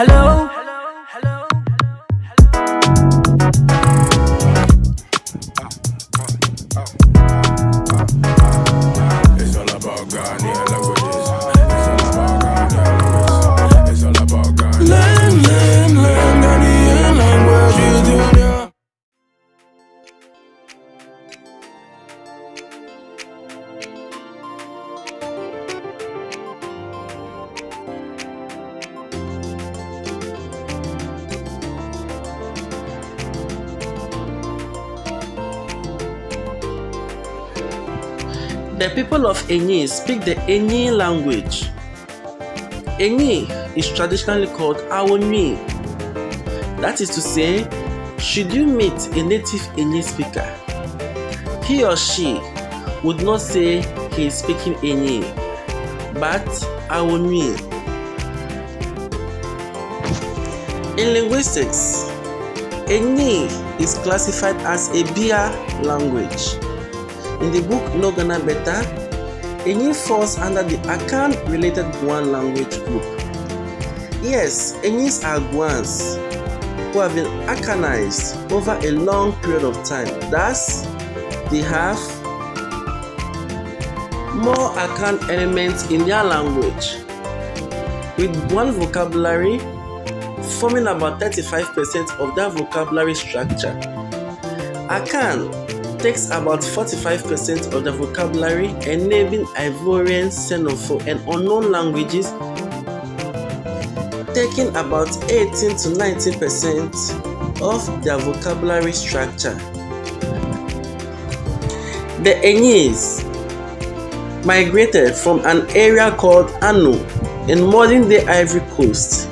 Hello. It's all about Ghanaian languages. It's all about Ghanaian languages. It's all about Ghanaian languages, Junior. The people of Enyi speak the Enyi language. Enyi is traditionally called Awonyi. That is to say, should you meet a native Enyi speaker, he or she would not say he is speaking Enyi, but Awonyi. In linguistics, Enyi is classified as a Bia language. In the book No Ghana Better, Enyi falls under the Akan-related Guan language group. Yes, Enyis are Guans who have been Akanized over a long period of time. Thus, they have more Akan elements in their language, with Guan vocabulary forming about 35% of their vocabulary structure. Akan takes about 45% of the vocabulary, enabling Ivorian, Senufo, and unknown languages taking about 18 to 19% of their vocabulary structure. The Enyis migrated from an area called Anu in modern-day Ivory Coast,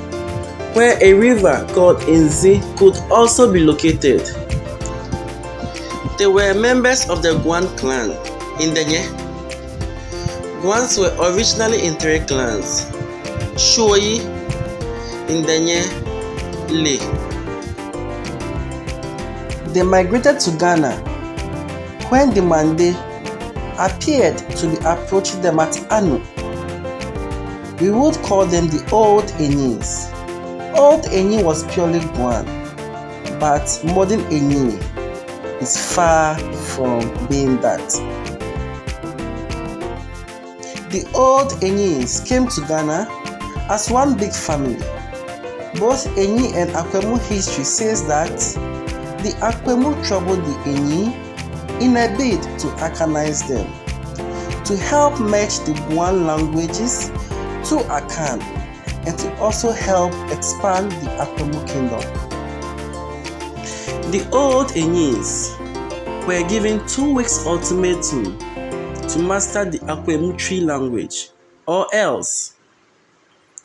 where a river called Nzema could also be located. They were members of the Guan clan in Denye. Guans were originally in three clans: Shoyi, Ndenye, Le. They migrated to Ghana when the Mande appeared to be approaching them at Anu. We would call them the Old Enyis. Old Enyi was purely Guan, but modern Enyi is far from being that. The old Enyis came to Ghana as one big family. Both Enyi and Akwemu history says that the Akwemu troubled the Enyi in a bid to Akanize them, to help merge the Guan languages to Akan, and to also help expand the Akwemu kingdom. The old Enyis were given 2 weeks ultimatum to master the Akwemu tree language, or else.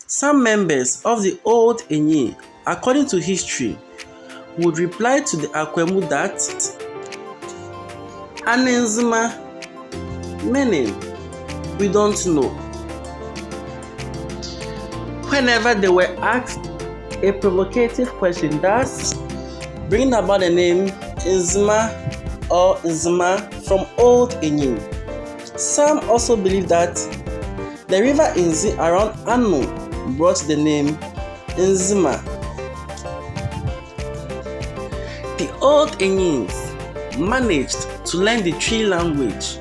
Some members of the old Enyi, according to history, would reply to the Akwemu that Nzema, meaning we don't know. Whenever they were asked a provocative question, thus bringing about the name Nzema or Nzema from Old Enyi. Some also believe that the river Nzi around Anu brought the name Nzema. The Old Enyis managed to learn the tree language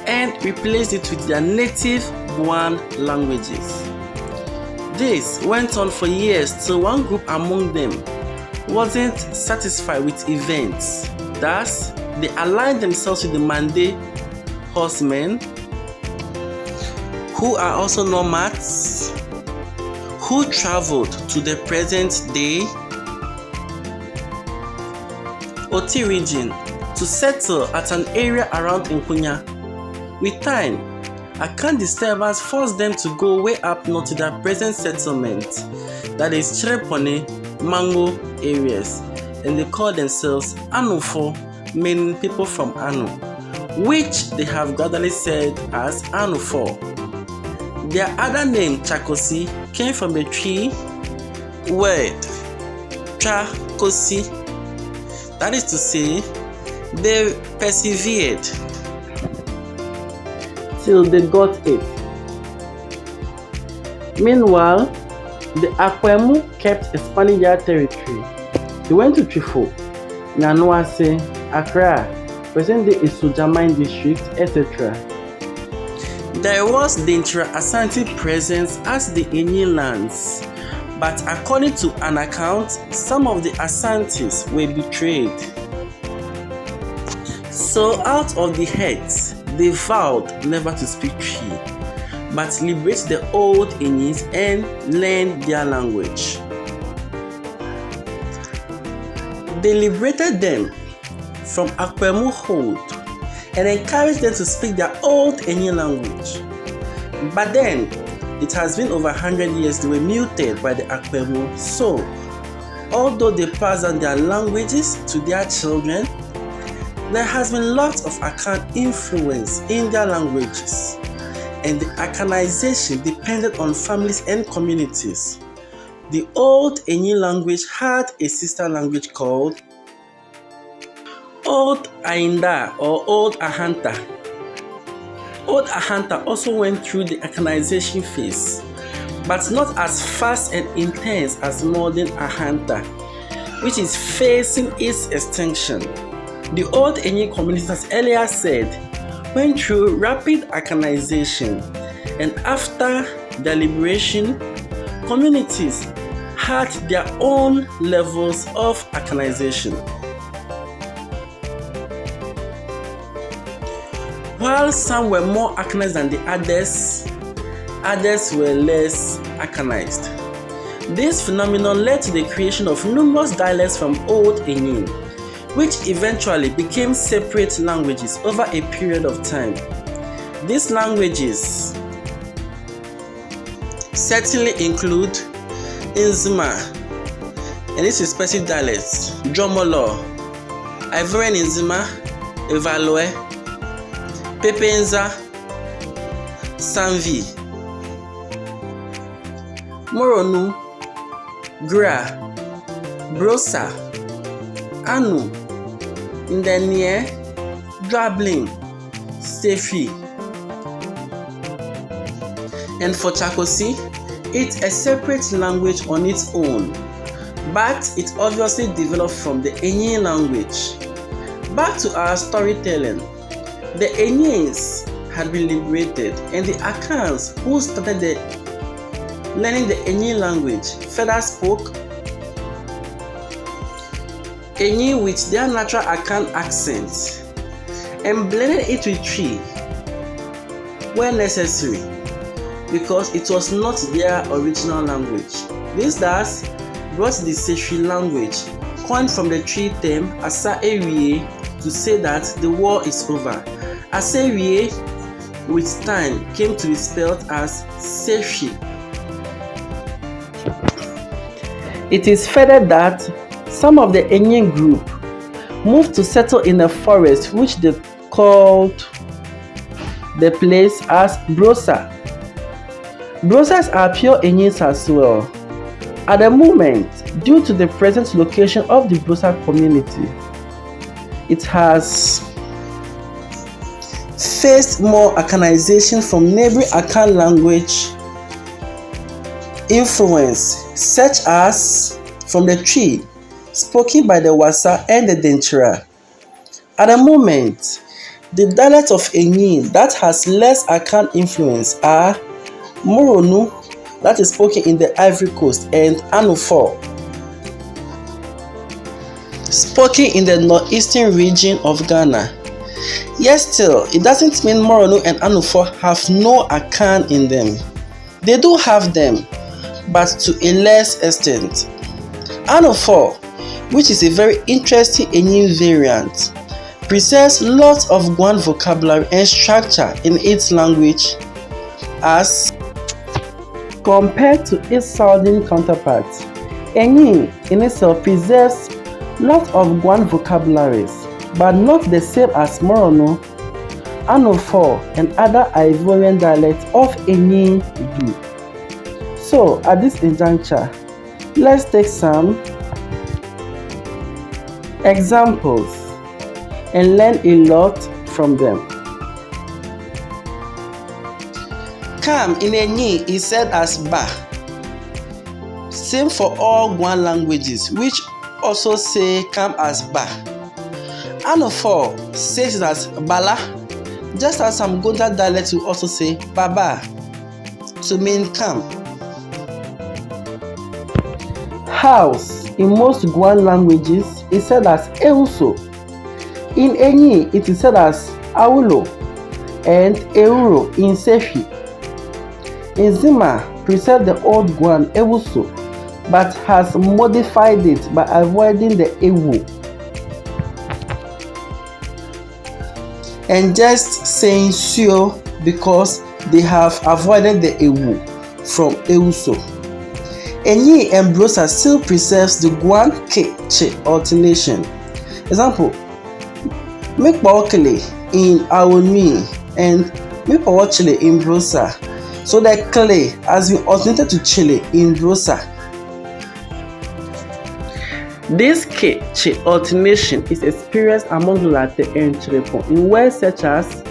and replaced it with their native Guan languages. This went on for years till one group among them wasn't satisfied with events. Thus, they aligned themselves with the Mande horsemen, who are also nomads, who traveled to the present day Oti region to settle at an area around Nkunya. With time, Akan disturbance forced them to go way up north to their present settlement, that is Chirepone, Mango areas, and they call themselves Anufo, meaning people from Anu, which they have gradually said as Anufo. Their other name, Chakosi, came from the tree word Chakosi. That is to say, they persevered till they got it. Meanwhile, The Akwemu kept expanding their territory. They went to Trifo, Nyanuase, Accra, present-day Isojamine district, etc. There was the intra-Asante presence as the Anyin lands, but according to an account, some of the Asantes were betrayed. So out of the heads, they vowed never to speak Twi, but liberate the old Anyins and learn their language. They liberated them from Akwemu hold and encouraged them to speak their old Anyin language. But then, it has been over 100 years they were muted by the Akwemu, so although they passed on their languages to their children, there has been lots of Akan influence in their languages, and the Akanization depended on families and communities. The old Anyin language had a sister language called Old Ainda or Old Ahanta. Old Ahanta also went through the Akanization phase, but not as fast and intense as modern Ahanta, which is facing its extinction. The old Anyin communities, as earlier said, went through rapid Akanization, and after their liberation, communities had their own levels of Akanization. While some were more Akanized than the others, others were less Akanized. This phenomenon led to the creation of numerous dialects from Old Anyin, which eventually became separate languages over a period of time. These languages certainly include Nzema and its respective dialects, Dromolo, Ivorian Nzema, Evalue, Pepenza, Sanvi, Moronu, Gra, Brosa, Anu, Ndenie, Drabling, Stefi. And for Chakosi, it's a separate language on its own, but it obviously developed from the Anyin language. Back to our storytelling. The Anyins had been liberated, and the Akans who started learning the Anyin language further spoke Anyin with their natural Akan accent and blended it with Twi where necessary, because it was not their original language. This thus brought the Sefwi language, coined from the Twi term Asa Ewie, to say that the war is over. Asa Ewie with time came to be spelled as Sefwi. It is further that some of the Anyin group moved to settle in a forest which they called the place as Brosa. Brosas are pure Anyins as well. At the moment, due to the present location of the Brosa community, it has faced more Akanization from neighboring Akan language influence, such as from the Twi spoken by the Wasa and the Denchira. At the moment, the dialect of Anyin that has less Akan influence are Moronu, that is spoken in the Ivory Coast, and Anufo, spoken in the northeastern region of Ghana. Yet still, it doesn't mean Moronu and Anufo have no Akan in them. They do have them, but to a less extent. Anufo, which is a very interesting Anyin variant, preserves lots of Guan vocabulary and structure in its language as compared to its southern counterpart. Anyin in itself preserves lots of Guan vocabularies, but not the same as Moronu, Anufo, and other Ivorian dialects of Anyin do. So, at this juncture, let's take some examples and learn a lot from them. Come in Anyin is said as Ba. Same for all Guan languages, which also say come as ba. Anofo says it as bala, just as some Gonda dialects will also say baba to mean come. House in most Guan languages is said as euso. In Enyi, it is said as aulo and euro in Sefi. Nzema preserved the old Guan euso, but has modified it by avoiding the ewu and just saying sio because they have avoided the ewu from euso. Anyin-Brosa still preserves the Guan ke-che alternation. Example, Mekpaokele in Awonmi and Mekpaochele in Brosa. So that Kele has been alternated to Chile in Brosa. This ke-che alternation is experienced among Latte and Chirepon in words such as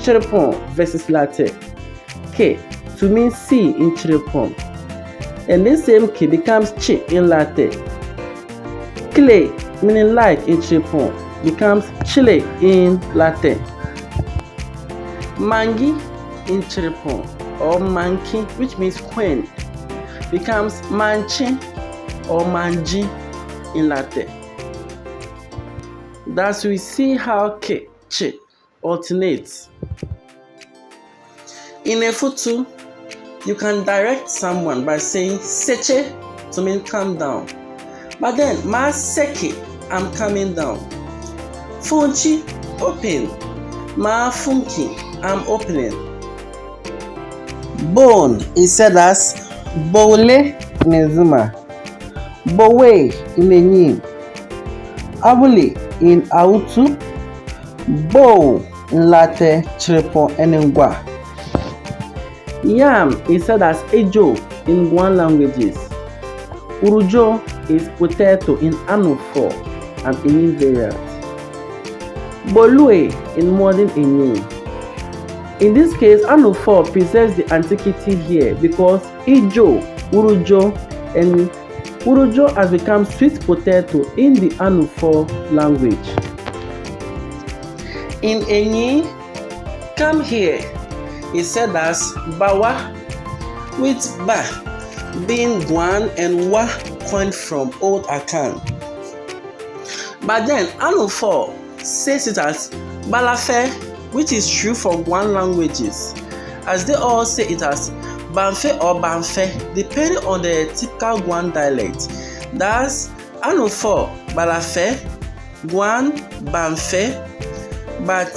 Chirepon versus Latte. Ke to mean sea in Chirepon. And this same ke becomes chi in Latte. Clay, meaning like in Chirepon, becomes chile in Latte. Mangi in Chirepon or manki, which means queen, becomes manchi or manji in Latte. Thus we see how ke, che alternates. In a futu, you can direct someone by saying seche to mean come down. But then ma seke, I'm coming down. Funchi, open. Ma funki, I'm opening. Bone is said as bole in Nzema, bowe in Enyin, abule in Autu, bow in Latte, Chirepon, and Ngwa. Yam is said as ejo in Guan languages. Urujo is potato in Anofo and Enyin variant. Bolue in modern Enyin. In this case, Anofo preserves the antiquity here because ejo, urujo, and urujo has become sweet potato in the Anofo language. In Enyin, come here is said as bawa, with ba being Guan and wa coined from old Akan. But then Anofo says it as balafe, which is true for Guan languages, as they all say it as banfe or banfe, depending on the typical Guan dialect. Thus, Anofo balafe, Guan banfe, but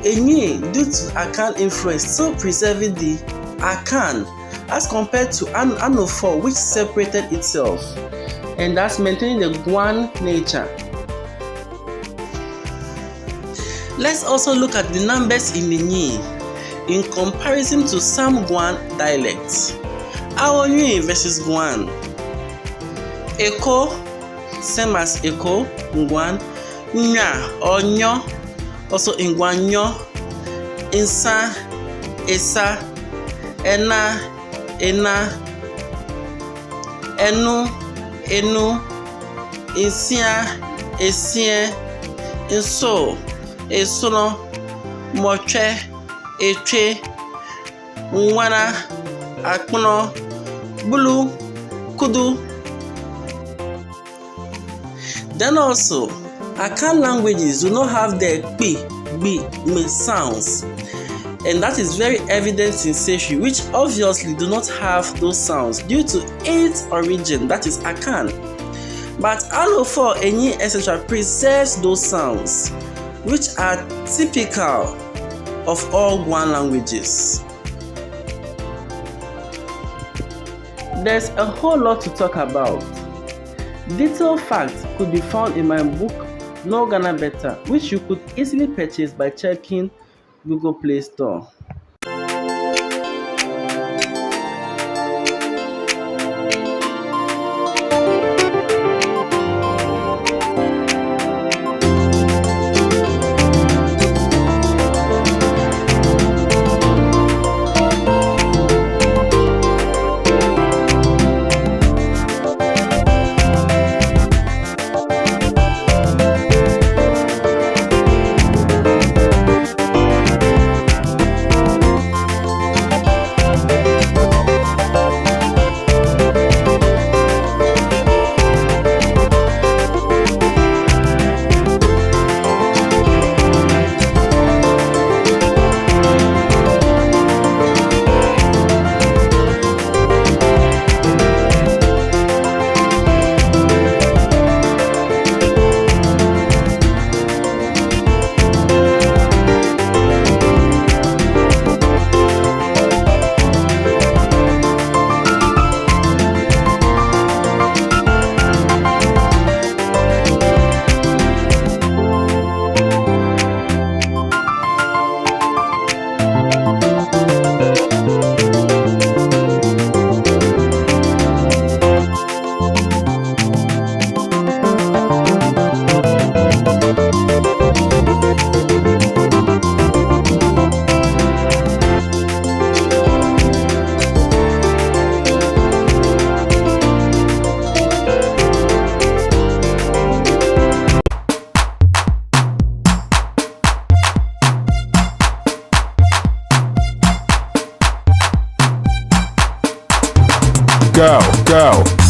Enyi, due to Akan influence, still preserving the Akan as compared to Anofo, which separated itself, and thus maintaining the Guan nature. Let's also look at the numbers in Enyi in comparison to some Guan dialects. Awonyi versus Guan. Eko, same as Eko, Guan. Nya or Nyo, also in Guan Nyo. Insa, Esa, Ena, Ena, Enu, Enu, Insia, Esien, Inso, Esono, Moche, Eche, Nwana, Akpono, Bulu, Kudu. Then also, Akan languages do not have the b sounds, and that is very evident in Sefi, which obviously do not have those sounds due to its origin, that is Akan. But Anofo, Enyin, etc. preserves those sounds, which are typical of all Guan languages. There's a whole lot to talk about. Detailed facts could be found in my book No Ghana Better, which you could easily purchase by checking Google Play Store. go.